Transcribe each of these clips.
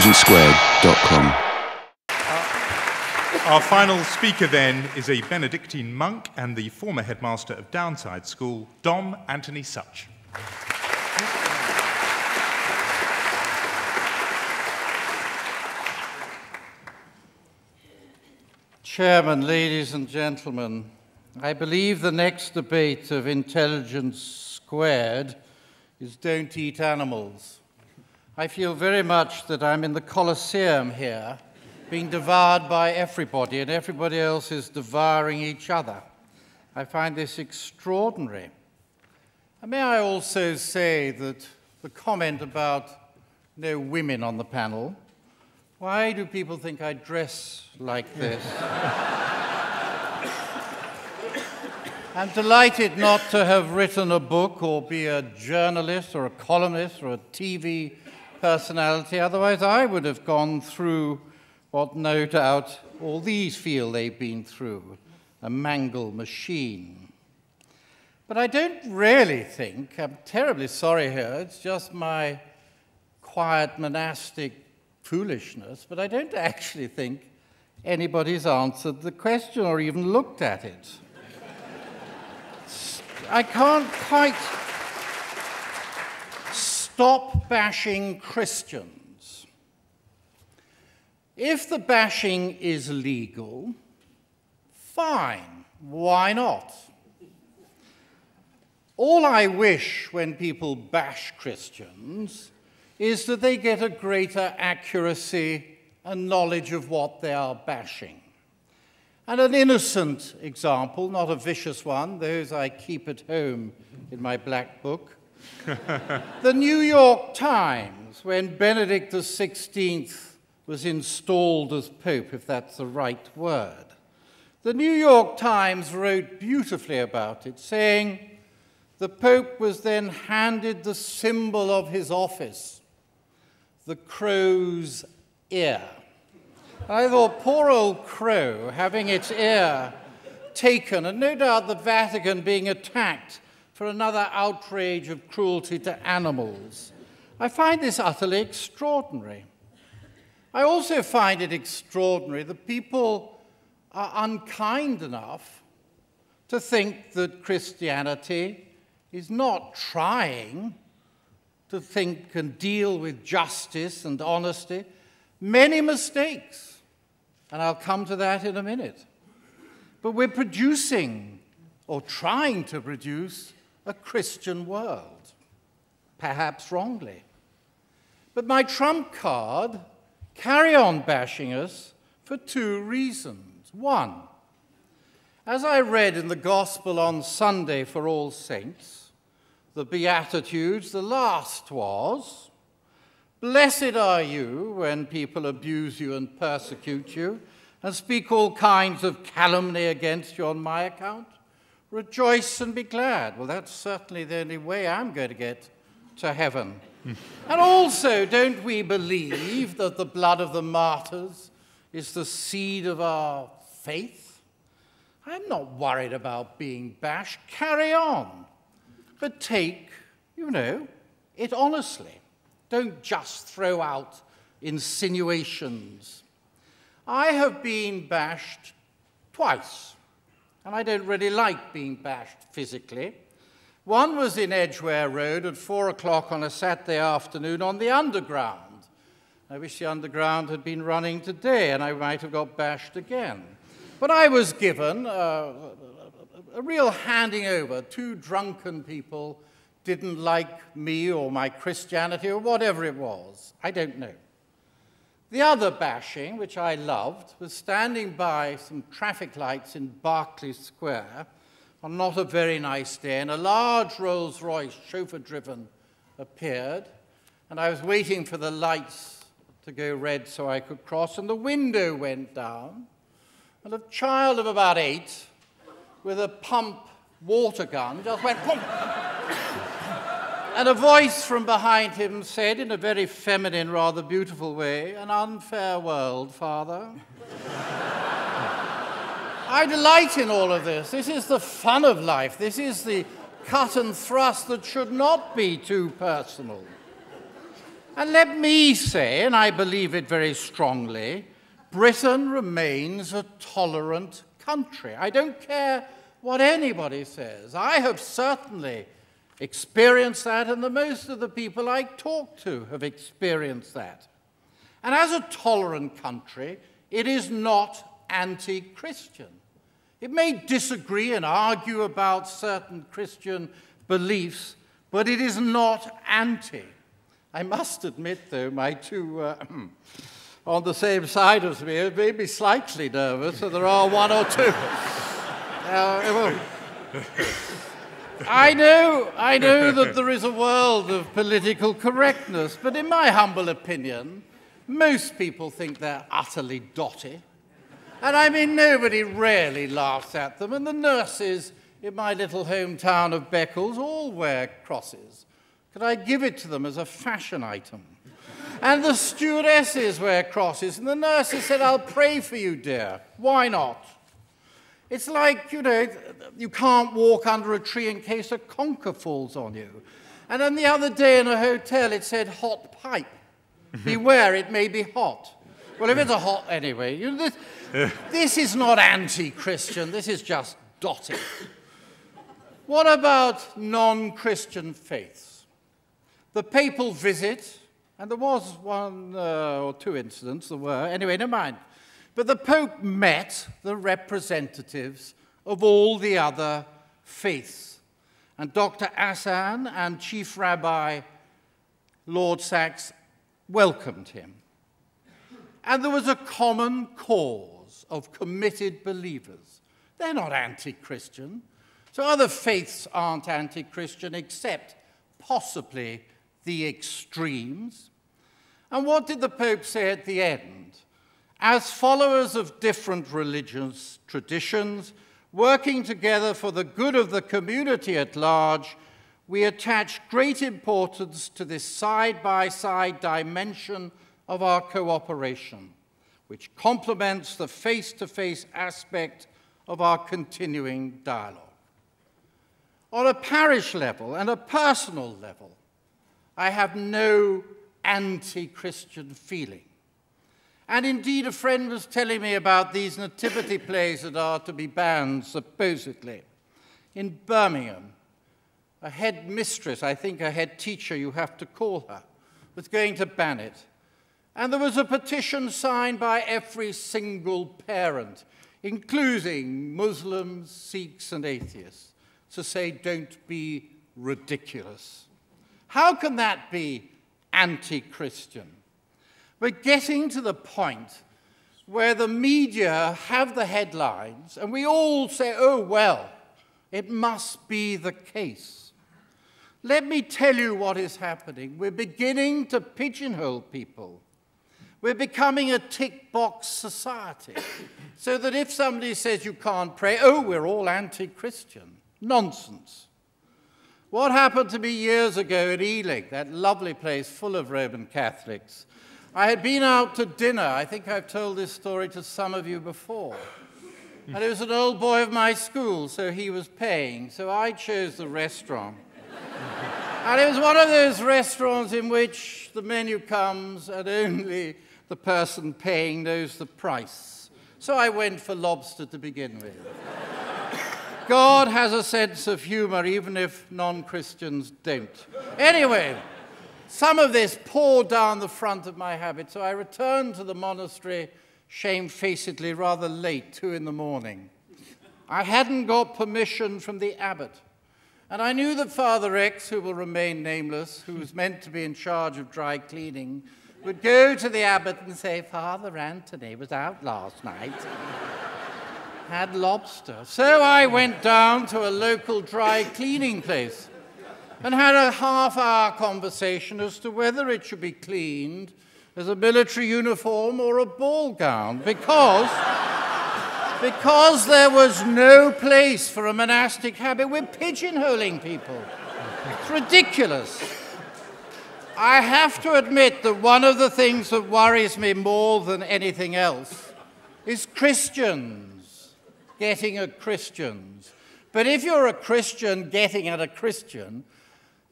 intelligencesquared.com. Our final speaker then is a Benedictine monk and the former headmaster of Downside School, Dom Antony Sutch. Chairman, ladies and gentlemen, I believe the next debate of Intelligence Squared is don't eat animals. I feel very much that I'm in the Colosseum here, being devoured by everybody, and everybody else is devouring each other. I find this extraordinary. And may I also say that the comment about no women on the panel, why do people think I dress like this? I'm delighted not to have written a book or be a journalist or a columnist or a TV personality. Otherwise, I would have gone through what no doubt all these feel they've been through, a mangle machine. But I don't really think, I'm terribly sorry here, it's just my quiet monastic foolishness, but I don't actually think anybody's answered the question or even looked at it. I can't quite stop bashing Christians. If the bashing is legal, fine, why not? All I wish when people bash Christians is that they get a greater accuracy and knowledge of what they are bashing. And an innocent example, not a vicious one, those I keep at home in my black book. The New York Times, when Benedict XVI was installed as Pope, if that's the right word. The New York Times wrote beautifully about it, saying the Pope was then handed the symbol of his office, the crow's ear. I thought, poor old crow having its ear taken, and no doubt the Vatican being attacked for another outrage of cruelty to animals. I find this utterly extraordinary. I also find it extraordinary that people are unkind enough to think that Christianity is not trying to think and deal with justice and honesty. Many mistakes, and I'll come to that in a minute. But we're producing, or trying to produce, a Christian world, perhaps wrongly. But my trump card, carry on bashing us for two reasons. One, as I read in the Gospel on Sunday for All Saints, the Beatitudes, the last was, blessed are you when people abuse you and persecute you and speak all kinds of calumny against you on my account. Rejoice and be glad. Well, that's certainly the only way I'm going to get to heaven. And also, don't we believe that the blood of the martyrs is the seed of our faith? I'm not worried about being bashed. Carry on. But take, it honestly. Don't just throw out insinuations. I have been bashed twice, and I don't really like being bashed physically. One was in Edgware Road at 4 o'clock on a Saturday afternoon on the Underground. I wish the Underground had been running today, and I might have got bashed again. But I was given a real handing over. Two drunken people didn't like me or my Christianity or whatever it was. I don't know. The other bashing, which I loved, was standing by some traffic lights in Berkeley Square on not a very nice day, and a large Rolls-Royce, chauffeur-driven, appeared, and I was waiting for the lights to go red so I could cross, and the window went down, and a child of about 8 with a pump water gun just went pump. And a voice from behind him said, in a very feminine, rather beautiful way, "An unfair world, Father." I delight in all of this. This is the fun of life. This is the cut and thrust that should not be too personal. And let me say, and I believe it very strongly, Britain remains a tolerant country. I don't care what anybody says. I have certainly experienced that, and most of the people I talk to have experienced that. And as a tolerant country, it is not anti-Christian. It may disagree and argue about certain Christian beliefs, but it is not anti. I must admit, though, my two on the same side of me made me slightly nervous, so there are one or two. I know that there is a world of political correctness, but in my humble opinion, most people think they're utterly dotty. And I mean, nobody really laughs at them, and the nurses in my little hometown of Beccles all wear crosses. Could I give it to them as a fashion item? And the stewardesses wear crosses, and the nurses said, "I'll pray for you, dear." Why not? It's like, you can't walk under a tree in case a conker falls on you. And then the other day in a hotel, it said, "Hot pipe. Beware, it may be hot." Well, if it's a hot, anyway, this is not anti-Christian, this is just dotty. What about non-Christian faiths? The papal visit, and there was one or two incidents, there were, anyway, never mind. But the Pope met the representatives of all the other faiths. And Dr. Assan and Chief Rabbi Lord Sachs welcomed him. And there was a common cause of committed believers. They're not anti-Christian. So other faiths aren't anti-Christian except possibly the extremes. And what did the Pope say at the end? As followers of different religious traditions, working together for the good of the community at large, we attach great importance to this side-by-side dimension of our cooperation, which complements the face-to-face aspect of our continuing dialogue. On a parish level and a personal level, I have no anti-Christian feeling. And indeed, a friend was telling me about these nativity plays that are to be banned, supposedly. In Birmingham, a head mistress, I think a head teacher, you have to call her, was going to ban it. And there was a petition signed by every single parent, including Muslims, Sikhs, and atheists, to say, "Don't be ridiculous." How can that be anti-Christian? We're getting to the point where the media have the headlines, and we all say, "Oh, well, it must be the case." Let me tell you what is happening. We're beginning to pigeonhole people. We're becoming a tick-box society, so that if somebody says you can't pray, "Oh, we're all anti-Christian." Nonsense. What happened to me years ago at Ealing, that lovely place full of Roman Catholics? I had been out to dinner. I think I've told this story to some of you before. And it was an old boy of my school, so he was paying. So I chose the restaurant. And it was one of those restaurants in which the menu comes and only the person paying knows the price. So I went for lobster to begin with. God has a sense of humor, even if non-Christians don't. Anyway, some of this poured down the front of my habit, so I returned to the monastery shamefacedly rather late, 2 in the morning. I hadn't got permission from the abbot, and I knew that Father X, who will remain nameless, who was meant to be in charge of dry cleaning, would go to the abbot and say, "Father Antony was out last night. Had lobster." So I went down to a local dry cleaning place and had a half-hour conversation as to whether it should be cleaned as a military uniform or a ball gown, because there was no place for a monastic habit. We're pigeonholing people. It's ridiculous. I have to admit that one of the things that worries me more than anything else is Christians getting at Christians. But if you're a Christian getting at a Christian,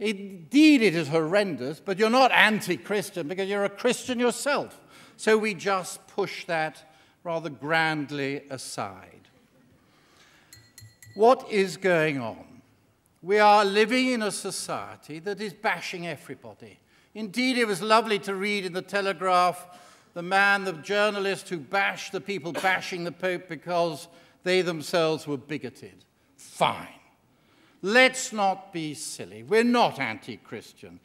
Indeed, it is horrendous, but you're not anti-Christian because you're a Christian yourself. So we just push that rather grandly aside. What is going on? We are living in a society that is bashing everybody. Indeed, it was lovely to read in the Telegraph the journalist who bashed the people bashing the Pope because they themselves were bigoted. Fine. Let's not be silly. We're not anti-Christian.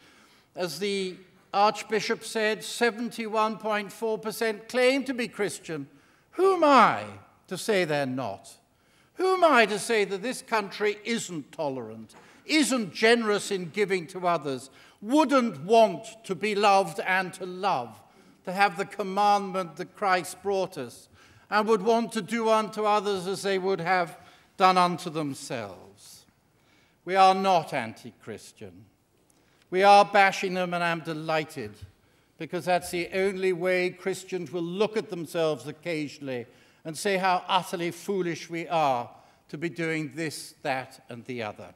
As the Archbishop said, 71.4% claim to be Christian. Who am I to say they're not? Who am I to say that this country isn't tolerant, isn't generous in giving to others, wouldn't want to be loved and to love, to have the commandment that Christ brought us, and would want to do unto others as they would have done unto themselves? We are not anti-Christian. We are bashing them, and I'm delighted, because that's the only way Christians will look at themselves occasionally and say how utterly foolish we are to be doing this, that, and the other.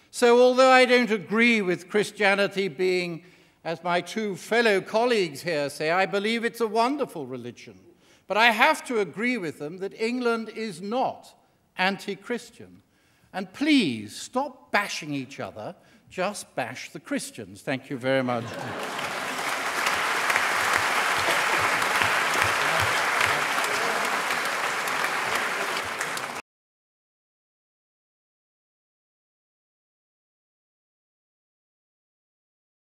So although I don't agree with Christianity being, as my two fellow colleagues here say, I believe it's a wonderful religion, but I have to agree with them that England is not anti-Christian. And please stop bashing each other, just bash the Christians. Thank you very much.